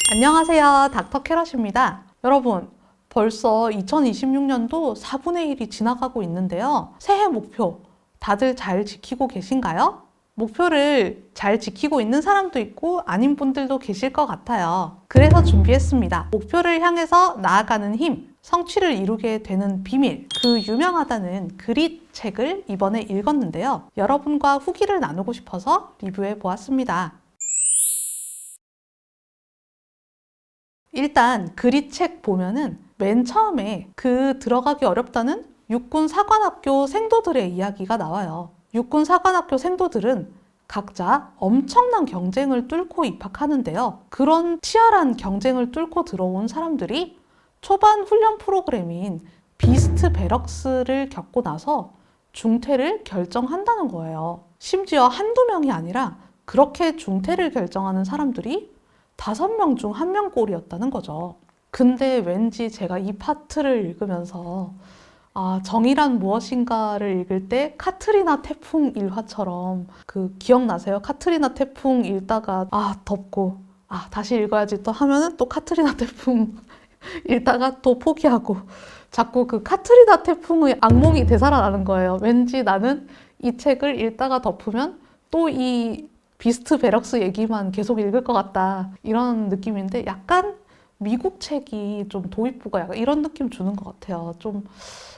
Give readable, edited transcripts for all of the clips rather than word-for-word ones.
안녕하세요. 닥터 캐럿입니다. 여러분, 벌써 2026년도 4분의 1이 지나가고 있는데요. 새해 목표 다들 잘 지키고 계신가요? 목표를 잘 지키고 있는 사람도 있고 아닌 분들도 계실 것 같아요. 그래서 준비했습니다. 목표를 향해서 나아가는 힘, 성취를 이루게 되는 비밀, 그 유명하다는 그릿 책을 이번에 읽었는데요. 여러분과 후기를 나누고 싶어서 리뷰해 보았습니다. 일단 그릿 책 보면은 맨 처음에 그 들어가기 어렵다는 육군 사관학교 생도들의 이야기가 나와요. 육군 사관학교 생도들은 각자 엄청난 경쟁을 뚫고 입학하는데요. 그런 치열한 경쟁을 뚫고 들어온 사람들이 초반 훈련 프로그램인 비스트 배럭스를 겪고 나서 중퇴를 결정한다는 거예요. 심지어 한두 명이 아니라 그렇게 중퇴를 결정하는 사람들이 5명 중 1명 꼴이었다는 거죠. 근데 왠지 제가 이 파트를 읽으면서 정의란 무엇인가를 읽을 때 카트리나 태풍 일화처럼 기억나세요? 카트리나 태풍 읽다가 덥고 다시 읽어야지 또 하면은 또 카트리나 태풍 읽다가 또 포기하고 자꾸 그 카트리나 태풍의 악몽이 되살아나는 거예요. 왠지 나는 이 책을 읽다가 덮으면 또 이 비스트 베럭스 얘기만 계속 읽을 것 같다. 이런 느낌인데 약간 미국 책이 좀 도입부가 약간 이런 느낌 주는 것 같아요. 좀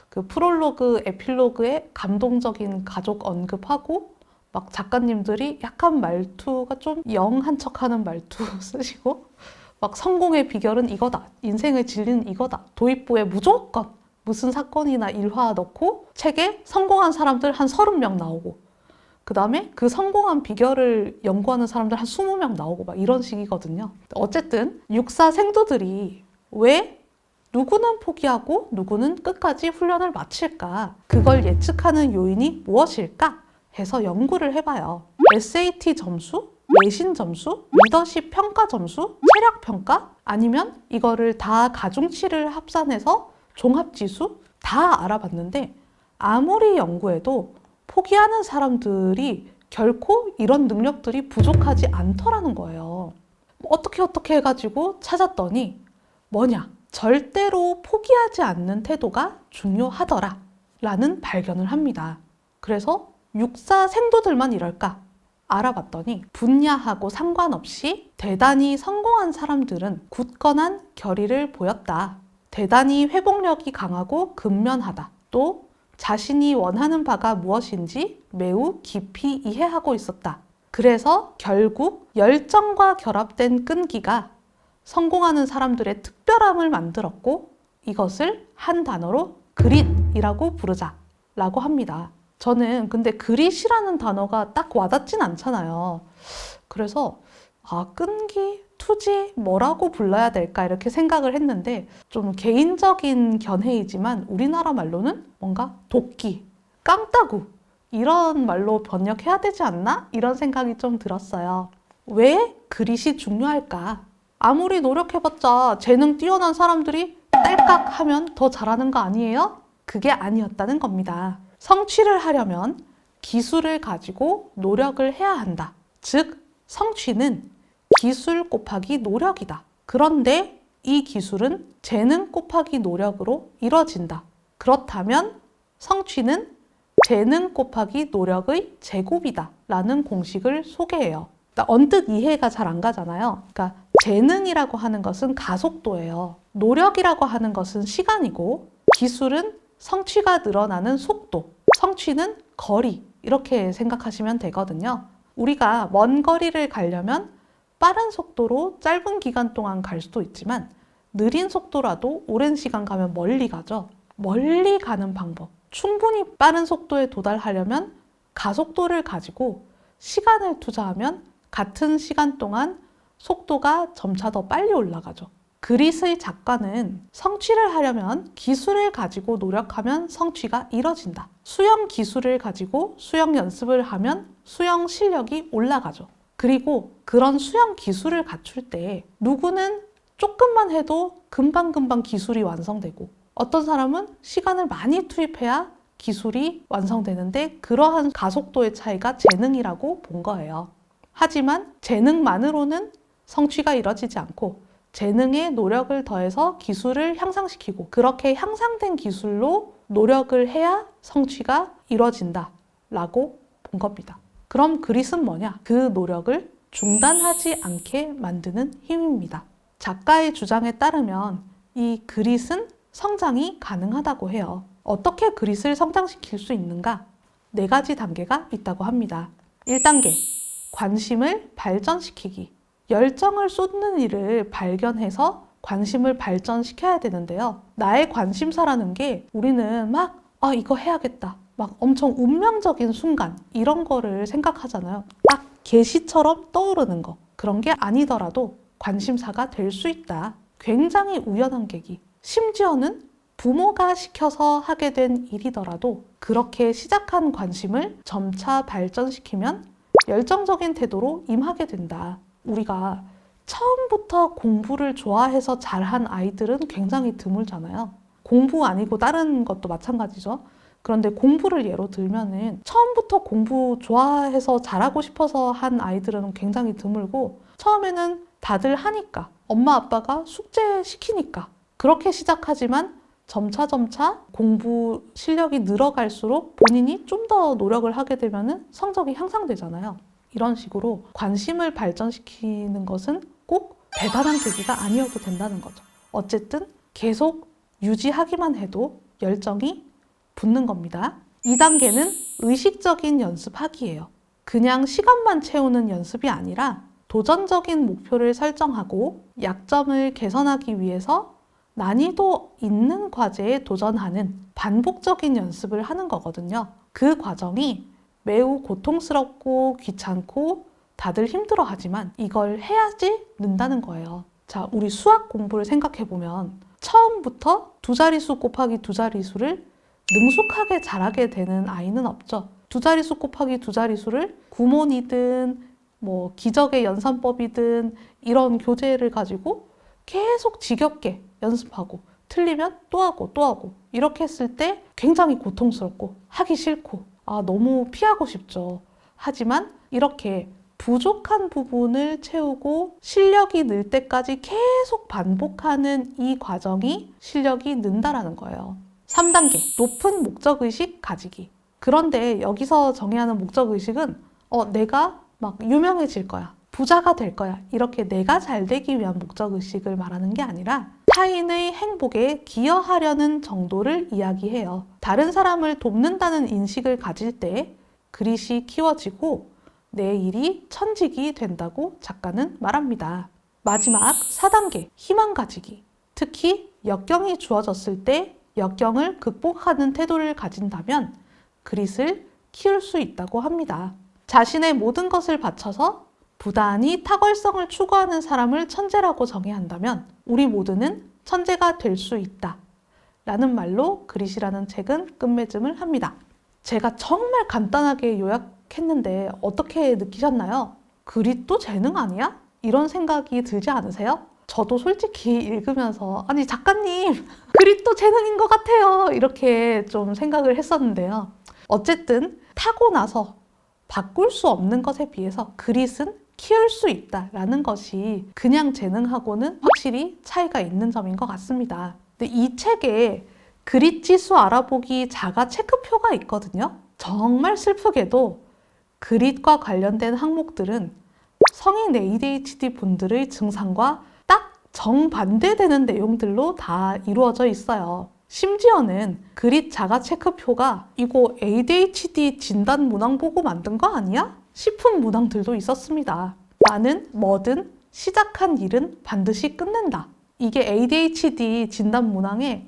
그 프롤로그, 에필로그에 감동적인 가족 언급하고 막 작가님들이 약간 말투가 좀 영한 척하는 말투 쓰시고 막 성공의 비결은 이거다. 인생의 진리는 이거다. 도입부에 무조건 무슨 사건이나 일화 넣고 책에 성공한 사람들 한 30명 나오고 그 다음에 그 성공한 비결을 연구하는 사람들 한 20명 나오고 막 이런 식이거든요. 어쨌든 육사 생도들이 왜 누구는 포기하고 누구는 끝까지 훈련을 마칠까? 그걸 예측하는 요인이 무엇일까? 해서 연구를 해봐요. SAT 점수, 내신 점수, 리더십 평가 점수, 체력 평가? 아니면 이거를 다 가중치를 합산해서 종합지수? 다 알아봤는데 아무리 연구해도 포기하는 사람들이 결코 이런 능력들이 부족하지 않더라는 거예요. 어떻게 해가지고 찾았더니 뭐냐? 절대로 포기하지 않는 태도가 중요하더라 라는 발견을 합니다. 그래서 육사 생도들만 이럴까? 알아봤더니 분야하고 상관없이 대단히 성공한 사람들은 굳건한 결의를 보였다. 대단히 회복력이 강하고 근면하다. 또 자신이 원하는 바가 무엇인지 매우 깊이 이해하고 있었다. 그래서 결국 열정과 결합된 끈기가 성공하는 사람들의 특별함을 만들었고 이것을 한 단어로 그릿이라고 부르자 라고 합니다. 저는 근데 그릿이라는 단어가 딱 와닿진 않잖아요. 그래서 끈기, 투지 뭐라고 불러야 될까 이렇게 생각을 했는데 좀 개인적인 견해이지만 우리나라 말로는 뭔가 도끼, 깡따구 이런 말로 번역해야 되지 않나? 이런 생각이 좀 들었어요. 왜 그릿이 중요할까? 아무리 노력해봤자 재능 뛰어난 사람들이 딸깍 하면 더 잘하는 거 아니에요? 그게 아니었다는 겁니다. 성취를 하려면 기술을 가지고 노력을 해야 한다. 즉, 성취는 기술 곱하기 노력이다. 그런데 이 기술은 재능 곱하기 노력으로 이뤄진다. 그렇다면 성취는 재능 곱하기 노력의 제곱이다. 라는 공식을 소개해요. 언뜻 이해가 잘 안 가잖아요. 그러니까 재능이라고 하는 것은 가속도예요. 노력이라고 하는 것은 시간이고 기술은 성취가 늘어나는 속도, 성취는 거리 이렇게 생각하시면 되거든요. 우리가 먼 거리를 가려면 빠른 속도로 짧은 기간 동안 갈 수도 있지만 느린 속도라도 오랜 시간 가면 멀리 가죠. 멀리 가는 방법. 충분히 빠른 속도에 도달하려면 가속도를 가지고 시간을 투자하면 같은 시간 동안 속도가 점차 더 빨리 올라가죠. 그릿의 작가는 성취를 하려면 기술을 가지고 노력하면 성취가 이뤄진다. 수영 기술을 가지고 수영 연습을 하면 수영 실력이 올라가죠. 그리고 그런 수영 기술을 갖출 때 누구는 조금만 해도 금방금방 기술이 완성되고 어떤 사람은 시간을 많이 투입해야 기술이 완성되는데 그러한 가속도의 차이가 재능이라고 본 거예요. 하지만 재능만으로는 성취가 이뤄지지 않고 재능에 노력을 더해서 기술을 향상시키고 그렇게 향상된 기술로 노력을 해야 성취가 이루어진다 라고 본 겁니다. 그럼 그릿은 뭐냐? 그 노력을 중단하지 않게 만드는 힘입니다. 작가의 주장에 따르면 이 그릿은 성장이 가능하다고 해요. 어떻게 그릿을 성장시킬 수 있는가? 4가지 단계가 있다고 합니다. 1단계, 관심을 발전시키기. 열정을 쏟는 일을 발견해서 관심을 발전시켜야 되는데요. 나의 관심사라는 게 우리는 막 이거 해야겠다. 막 엄청 운명적인 순간 이런 거를 생각하잖아요. 딱 계시처럼 떠오르는 거. 그런 게 아니더라도 관심사가 될 수 있다. 굉장히 우연한 계기. 심지어는 부모가 시켜서 하게 된 일이더라도 그렇게 시작한 관심을 점차 발전시키면 열정적인 태도로 임하게 된다. 우리가 처음부터 공부를 좋아해서 잘한 아이들은 굉장히 드물잖아요. 공부 아니고 다른 것도 마찬가지죠. 그런데 공부를 예로 들면은 처음부터 공부 좋아해서 잘하고 싶어서 한 아이들은 굉장히 드물고 처음에는 다들 하니까 엄마 아빠가 숙제 시키니까 그렇게 시작하지만 점차 공부 실력이 늘어갈수록 본인이 좀 더 노력을 하게 되면은 성적이 향상되잖아요. 이런 식으로 관심을 발전시키는 것은 꼭 대단한 계기가 아니어도 된다는 거죠. 어쨌든 계속 유지하기만 해도 열정이 붙는 겁니다. 2단계는 의식적인 연습하기예요. 그냥 시간만 채우는 연습이 아니라 도전적인 목표를 설정하고 약점을 개선하기 위해서 난이도 있는 과제에 도전하는 반복적인 연습을 하는 거거든요. 그 과정이 매우 고통스럽고 귀찮고 다들 힘들어하지만 이걸 해야지 는다는 거예요. 자, 우리 수학 공부를 생각해보면 처음부터 2자릿수 곱하기 2자릿수를 능숙하게 잘하게 되는 아이는 없죠. 2자릿수 곱하기 2자릿수를 구몬이든 뭐 기적의 연산법이든 이런 교재를 가지고 계속 지겹게 연습하고 틀리면 또 하고 또 하고 이렇게 했을 때 굉장히 고통스럽고 하기 싫고 너무 피하고 싶죠. 하지만 이렇게 부족한 부분을 채우고 실력이 늘 때까지 계속 반복하는 이 과정이 실력이 는다라는 거예요. 3단계, 높은 목적의식 가지기. 그런데 여기서 정의하는 목적의식은 내가 막 유명해질 거야. 부자가 될 거야. 이렇게 내가 잘 되기 위한 목적의식을 말하는 게 아니라 타인의 행복에 기여하려는 정도를 이야기해요. 다른 사람을 돕는다는 인식을 가질 때 그릿이 키워지고 내 일이 천직이 된다고 작가는 말합니다. 마지막 4단계, 희망 가지기. 특히 역경이 주어졌을 때 역경을 극복하는 태도를 가진다면 그릿을 키울 수 있다고 합니다. 자신의 모든 것을 바쳐서 부단히 탁월성을 추구하는 사람을 천재라고 정의한다면 우리 모두는 천재가 될 수 있다 라는 말로 그릿이라는 책은 끝맺음을 합니다. 제가 정말 간단하게 요약했는데 어떻게 느끼셨나요? 그릿도 재능 아니야? 이런 생각이 들지 않으세요? 저도 솔직히 읽으면서 아니 작가님 그릿도 재능인 것 같아요 이렇게 좀 생각을 했었는데요. 어쨌든 타고나서 바꿀 수 없는 것에 비해서 그릿은 키울 수 있다라는 것이 그냥 재능하고는 확실히 차이가 있는 점인 것 같습니다. 근데 이 책에 그릿 지수 알아보기 자가 체크표가 있거든요. 정말 슬프게도 그릿과 관련된 항목들은 성인 ADHD 분들의 증상과 딱 정반대되는 내용들로 다 이루어져 있어요. 심지어는 그릿 자가 체크표가 이거 ADHD 진단 문항 보고 만든 거 아니야? 싶은 문항들도 있었습니다. 나는 뭐든 시작한 일은 반드시 끝낸다. 이게 ADHD 진단 문항에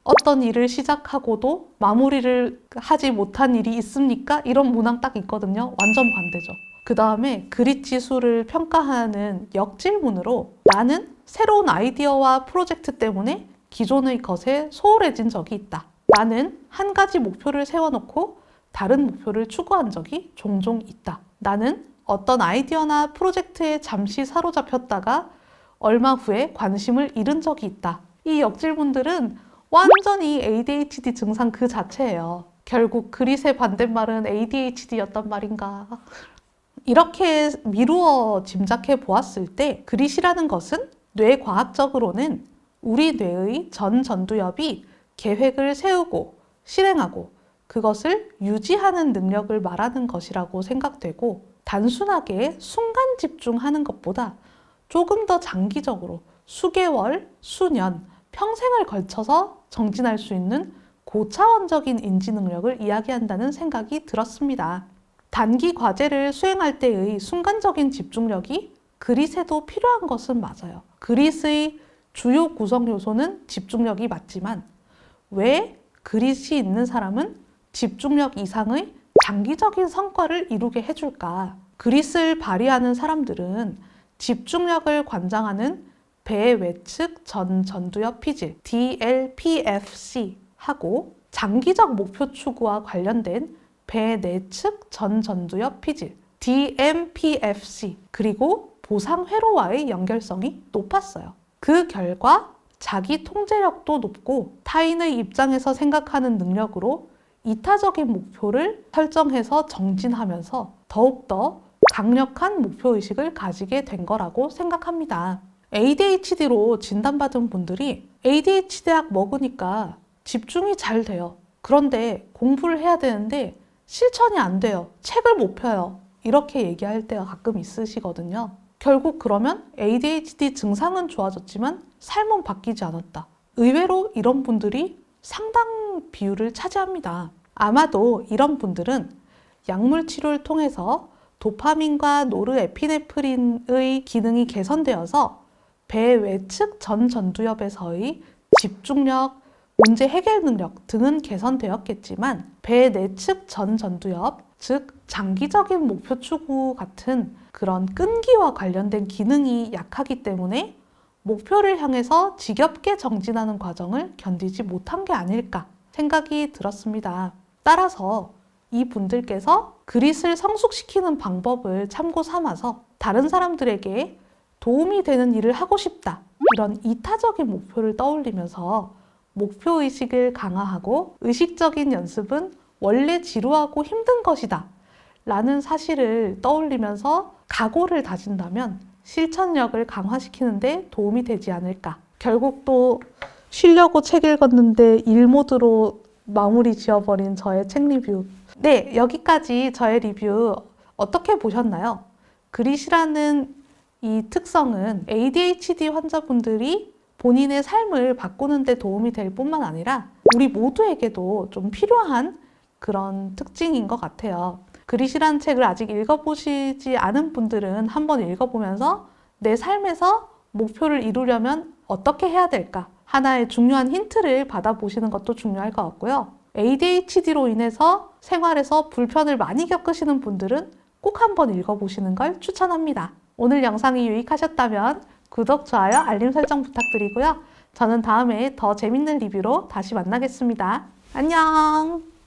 어떤 일을 시작하고도 마무리를 하지 못한 일이 있습니까? 이런 문항 딱 있거든요. 완전 반대죠. 그 다음에 그릿 지수를 평가하는 역질문으로 나는 새로운 아이디어와 프로젝트 때문에 기존의 것에 소홀해진 적이 있다. 나는 한 가지 목표를 세워놓고 다른 목표를 추구한 적이 종종 있다. 나는 어떤 아이디어나 프로젝트에 잠시 사로잡혔다가 얼마 후에 관심을 잃은 적이 있다. 이 역질문들은 완전히 ADHD 증상 그 자체예요. 결국 그릿의 반대말은 ADHD였단 말인가. 이렇게 미루어 짐작해 보았을 때 그릿이라는 것은 뇌과학적으로는 우리 뇌의 전 전두엽이 계획을 세우고 실행하고 그것을 유지하는 능력을 말하는 것이라고 생각되고, 단순하게 순간 집중하는 것보다 조금 더 장기적으로 수개월, 수년, 평생을 걸쳐서 정진할 수 있는 고차원적인 인지 능력을 이야기한다는 생각이 들었습니다. 단기 과제를 수행할 때의 순간적인 집중력이 그릿에도 필요한 것은 맞아요. 그릿의 주요 구성 요소는 집중력이 맞지만 왜 그릿이 있는 사람은 집중력 이상의 장기적인 성과를 이루게 해줄까? 그릿을 발휘하는 사람들은 집중력을 관장하는 배외측 전두엽 피질 DLPFC 하고 장기적 목표 추구와 관련된 배내측 전두엽 피질 DMPFC 그리고 보상 회로와의 연결성이 높았어요. 그 결과 자기 통제력도 높고 타인의 입장에서 생각하는 능력으로 이타적인 목표를 설정해서 정진하면서 더욱더 강력한 목표의식을 가지게 된 거라고 생각합니다. ADHD로 진단받은 분들이 ADHD약 먹으니까 집중이 잘 돼요. 그런데 공부를 해야 되는데 실천이 안 돼요. 책을 못 펴요. 이렇게 얘기할 때가 가끔 있으시거든요. 결국 그러면 ADHD 증상은 좋아졌지만 삶은 바뀌지 않았다. 의외로 이런 분들이 상당 비율을 차지합니다. 아마도 이런 분들은 약물 치료를 통해서 도파민과 노르에피네프린의 기능이 개선되어서 배외측 전두엽에서의 집중력, 문제 해결 능력 등은 개선되었겠지만 배내측 전두엽, 즉 장기적인 목표 추구 같은 그런 끈기와 관련된 기능이 약하기 때문에 목표를 향해서 지겹게 정진하는 과정을 견디지 못한 게 아닐까 생각이 들었습니다. 따라서 이 분들께서 그릿을 성숙시키는 방법을 참고 삼아서 다른 사람들에게 도움이 되는 일을 하고 싶다, 이런 이타적인 목표를 떠올리면서 목표의식을 강화하고 의식적인 연습은 원래 지루하고 힘든 것이다 라는 사실을 떠올리면서 각오를 다진다면 실천력을 강화시키는 데 도움이 되지 않을까. 결국 또 쉬려고 책 읽었는데 일 모드로 마무리 지어버린 저의 책 리뷰. 네, 여기까지 저의 리뷰 어떻게 보셨나요? 그릿이라는 이 특성은 ADHD 환자분들이 본인의 삶을 바꾸는 데 도움이 될 뿐만 아니라 우리 모두에게도 좀 필요한 그런 특징인 것 같아요. 그릿이라는 책을 아직 읽어보시지 않은 분들은 한번 읽어보면서 내 삶에서 목표를 이루려면 어떻게 해야 될까? 하나의 중요한 힌트를 받아보시는 것도 중요할 것 같고요. ADHD로 인해서 생활에서 불편을 많이 겪으시는 분들은 꼭 한번 읽어보시는 걸 추천합니다. 오늘 영상이 유익하셨다면 구독, 좋아요, 알림 설정 부탁드리고요. 저는 다음에 더 재밌는 리뷰로 다시 만나겠습니다. 안녕!